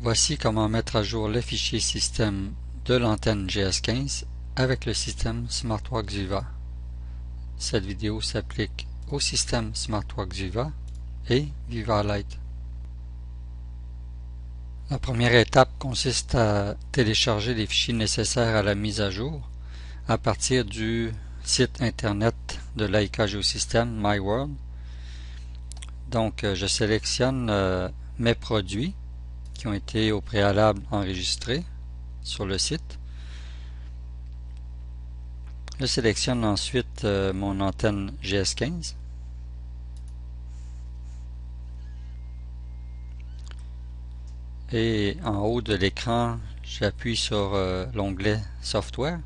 Voici comment mettre à jour le fichier système de l'antenne GS15 avec le système SmartWorks Viva. Cette vidéo s'applique au système SmartWorks Viva et Viva Lite. La première étape consiste à télécharger les fichiers nécessaires à la mise à jour à partir du site internet de l'AIK Géosystème MyWorld. Donc je sélectionne mes produits qui ont été au préalable enregistrés sur le site. Je sélectionne ensuite mon antenne GS15. Et en haut de l'écran, j'appuie sur l'onglet Software.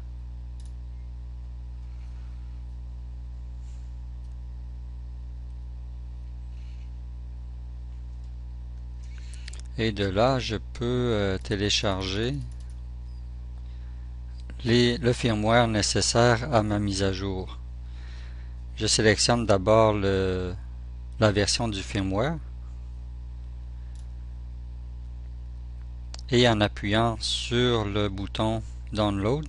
Et de là, je peux télécharger le firmware nécessaire à ma mise à jour. Je sélectionne d'abord la version du firmware et en appuyant sur le bouton Download,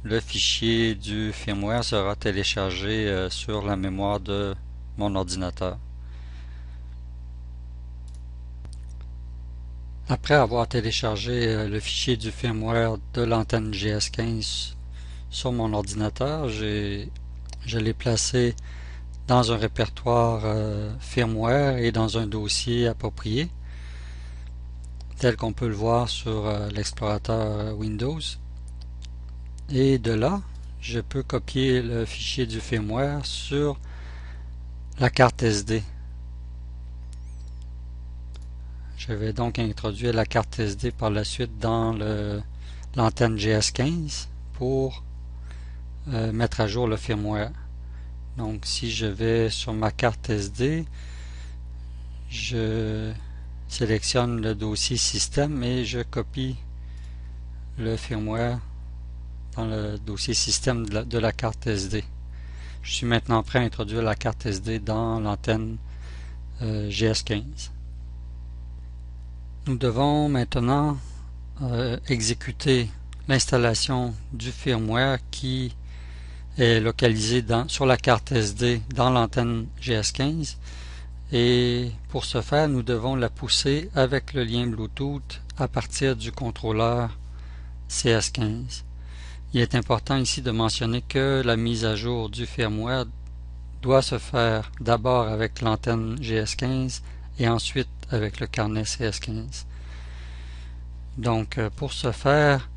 le fichier du firmware sera téléchargé sur la mémoire de mon ordinateur. Après avoir téléchargé le fichier du firmware de l'antenne GS15 sur mon ordinateur, je l'ai placé dans un répertoire firmware et dans un dossier approprié, tel qu'on peut le voir sur l'explorateur Windows. Et de là, je peux copier le fichier du firmware sur la carte SD. Je vais donc introduire la carte SD par la suite dans l'antenne GS15 pour mettre à jour le firmware. Donc si je vais sur ma carte SD, je sélectionne le dossier système et je copie le firmware dans le dossier système de la carte SD. Je suis maintenant prêt à introduire la carte SD dans l'antenne GS15. Nous devons maintenant exécuter l'installation du firmware qui est localisé sur la carte SD dans l'antenne GS15, et pour ce faire nous devons la pousser avec le lien Bluetooth à partir du contrôleur CS15. Il est important ici de mentionner que la mise à jour du firmware doit se faire d'abord avec l'antenne GS15 et ensuite avec le carnet CS15. Donc pour ce faire,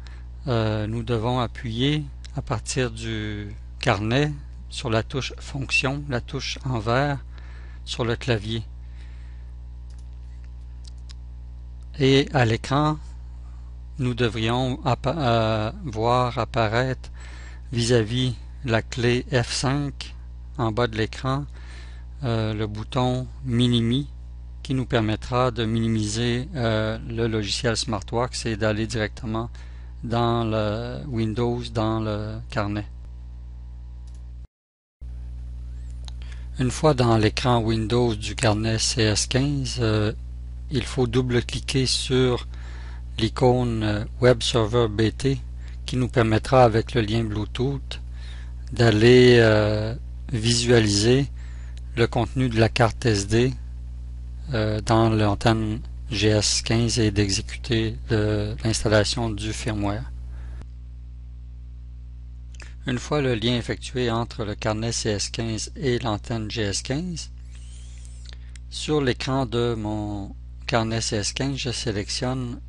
nous devons appuyer à partir du carnet sur la touche fonction, la touche en vert sur le clavier. Et à l'écran, nous devrions voir apparaître vis-à-vis la clé F5 en bas de l'écran le bouton Minimi qui nous permettra de minimiser le logiciel SmartWorks et d'aller directement dans le Windows, dans le carnet. Une fois dans l'écran Windows du carnet CS15, il faut double-cliquer sur l'icône Web Server BT qui nous permettra avec le lien Bluetooth d'aller visualiser le contenu de la carte SD dans l'antenne GS15 et d'exécuter l'installation du firmware. Une fois le lien effectué entre le carnet CS15 et l'antenne GS15, sur l'écran de mon carnet CS15, je sélectionne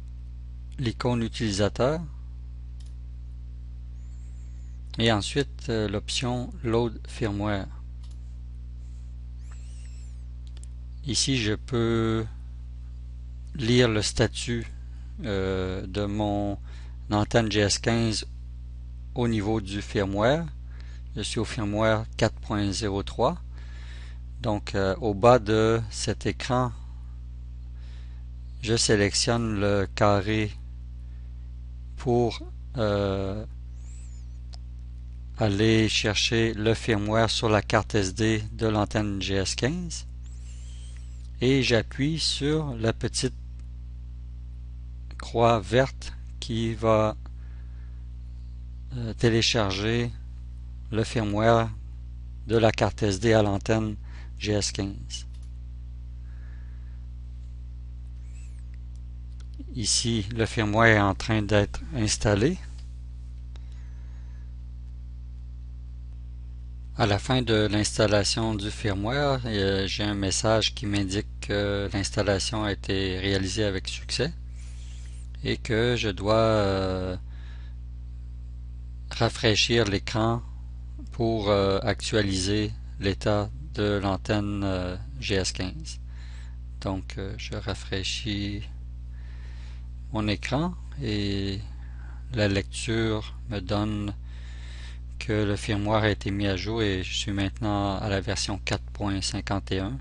l'icône utilisateur et ensuite l'option Load Firmware. Ici, je peux lire le statut de mon antenne GS15 au niveau du firmware. Je suis au firmware 4.03. Donc, au bas de cet écran, je sélectionne le carré pour aller chercher le firmware sur la carte SD de l'antenne GS15. Et j'appuie sur la petite croix verte qui va télécharger le firmware de la carte SD à l'antenne GS15. Ici, le firmware est en train d'être installé. À la fin de l'installation du firmware, j'ai un message qui m'indique que l'installation a été réalisée avec succès et que je dois rafraîchir l'écran pour actualiser l'état de l'antenne GS15. Donc je rafraîchis mon écran et la lecture me donne que le firmware a été mis à jour et je suis maintenant à la version 4.51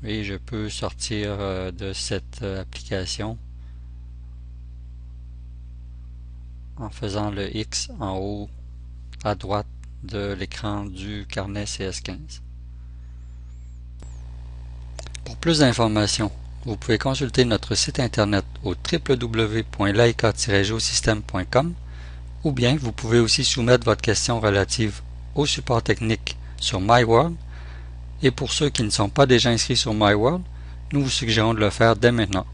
et je peux sortir de cette application en faisant le X en haut à droite de l'écran du carnet CS15. Pour plus d'informations, vous pouvez consulter notre site internet au www.laika-geosystem.com ou bien vous pouvez aussi soumettre votre question relative au support technique sur MyWorld, et pour ceux qui ne sont pas déjà inscrits sur MyWorld, nous vous suggérons de le faire dès maintenant.